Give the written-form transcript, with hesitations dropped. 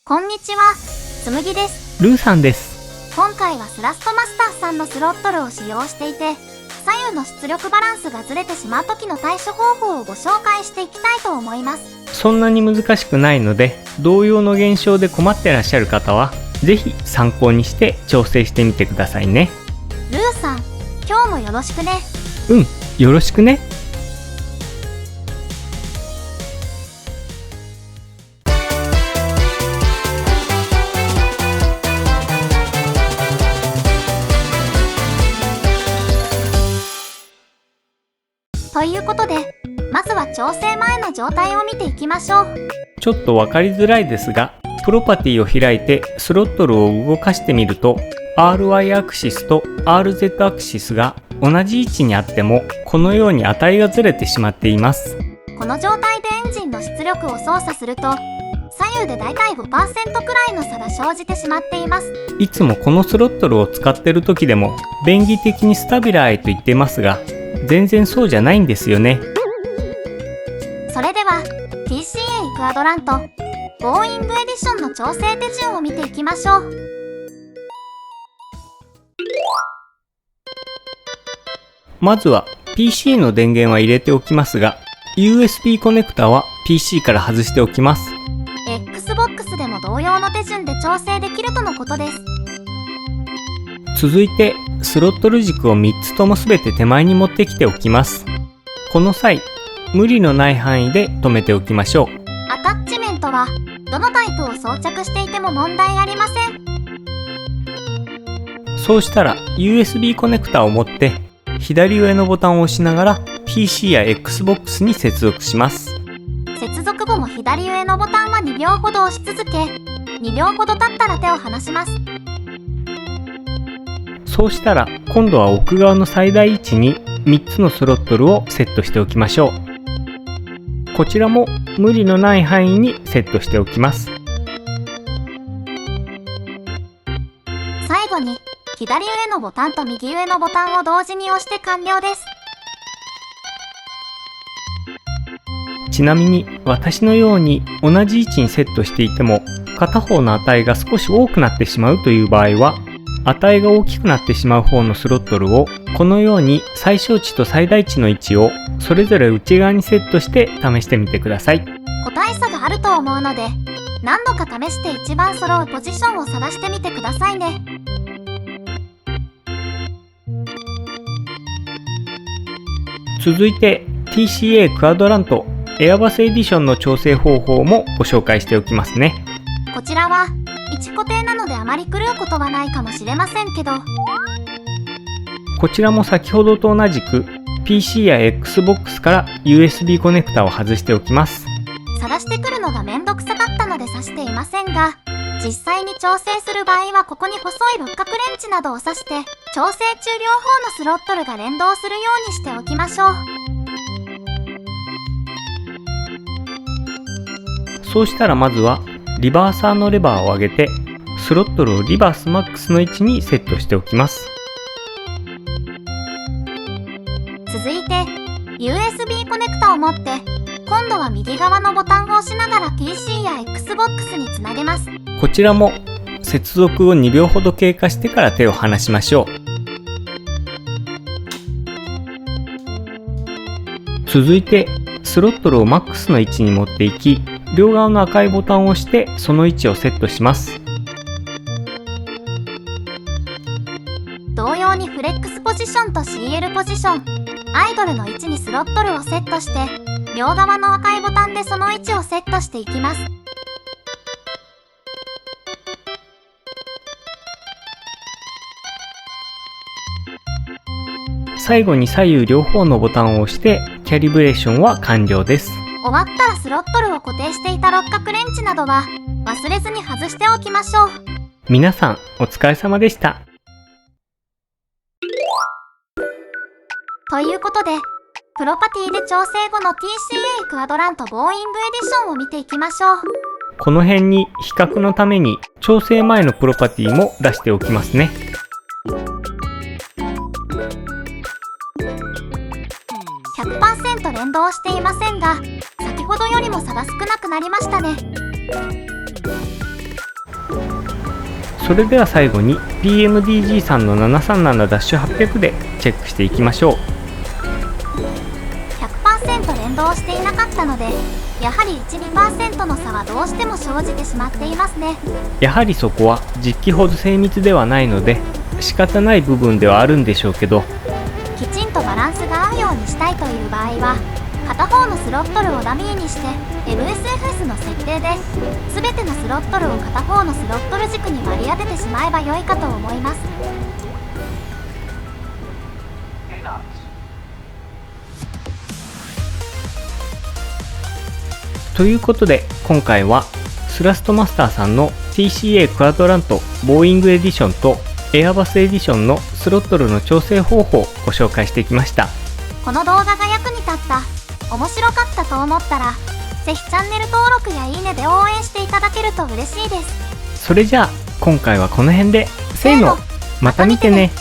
こんにちは、つむぎです。ルーさんです。今回はスラストマスターさんのスロットルを使用していて、左右の出力バランスがずれてしまう時の対処方法をご紹介していきたいと思います。そんなに難しくないので、同様の現象で困ってらっしゃる方は、ぜひ参考にして調整してみてくださいね。ルーさん、今日もよろしくね。よろしくね。ということで、まずは調整前の状態を見ていきましょう。ちょっとわかりづらいですが、プロパティを開いてスロットルを動かしてみると、RY アクシスと RZ アクシスが同じ位置にあっても、このように値がずれてしまっています。この状態でエンジンの出力を操作すると、左右でだいたい 5% くらいの差が生じてしまっています。いつもこのスロットルを使っている時でも、便宜的にスタビライと言っていますが、全然そうじゃないんですよね。それでは TCA エクアドラントボーイングエディションの調整手順を見ていきましょう。まずは PC の電源は入れておきますが、 USB コネクタは PC から外しておきます。 Xbox でも同様の手順で調整できるとのことです。続いてスロットル軸を3つともすべて手前に持ってきておきます。この際、無理のない範囲で止めておきましょう。アタッチメントはどのタイプを装着していても問題ありません。そうしたら USB コネクタを持って左上のボタンを押しながら PC や Xbox に接続します。接続後も左上のボタンは2秒ほど押し続け、2秒ほど経ったら手を離します。そうしたら今度は奥側の最大位置に3つのスロットルをセットしておきましょう。こちらも無理のない範囲にセットしておきます。最後に左上のボタンと右上のボタンを同時に押して完了です。ちなみに私のように同じ位置にセットしていても片方の値が少し多くなってしまうという場合は、値が大きくなってしまう方のスロットルをこのように最小値と最大値の位置をそれぞれ内側にセットして試してみてください。個体差があると思うので、何度か試して一番揃うポジションを探してみてくださいね。続いて TCA クアドラントエアバスエディションの調整方法もご紹介しておきますね。こちらは位置固定なのであまり狂うことはないかもしれませんけど、こちらも先ほどと同じく PC や Xbox から USB コネクタを外しておきます。探してくるのがめんどくさかったので挿していませんが、実際に調整する場合はここに細い六角レンチなどを挿して調整中両方のスロットルが連動するようにしておきましょう。そうしたらまずはリバーサーのレバーを上げてスロットルをリバースマックスの位置にセットしておきます。続いて USB コネクタを持って今度は右側のボタンを押しながら PC や Xbox につなげます。こちらも接続を2秒ほど経過してから手を離しましょう。続いてスロットルをマックスの位置に持っていき、両側の赤いボタンを押してその位置をセットします。同様にフレックスポジションと CL ポジション、アイドルの位置にスロットルをセットして、両側の赤いボタンでその位置をセットしていきます。最後に左右両方のボタンを押してキャリブレーションは完了です。終わったらスロットルを固定していた六角レンチなどは忘れずに外しておきましょう。皆さんお疲れ様でした。ということで、プロパティで調整後の TCA クアドラントボーイングエディションを見ていきましょう。この辺に比較のために調整前のプロパティも出しておきますね。100% 連動していませんが、先ほどよりも差が少なくなりましたね。それでは最後に PMDG さんの 737-800 でチェックしていきましょう。 100% 連動していなかったので、やはり 1,2% の差はどうしても生じてしまっていますね。やはりそこは実機ほど精密ではないので仕方ない部分ではあるんでしょうけど、きちんとバランスが合うようにしたいという場合は、片方のスロットルをダミーにして MSFS の設定で全てのスロットルを片方のスロットル軸に割り当ててしまえば良いかと思います。ということで今回はスラストマスターさんの TCA クアドラントボーイングエディションとエアバスエディションのスロットルの調整方法をご紹介してきました。この動画が役に立った、面白かったと思ったら、ぜひチャンネル登録やいいねで応援していただけると嬉しいです。それじゃあ今回はこの辺で、せーの、また見てね。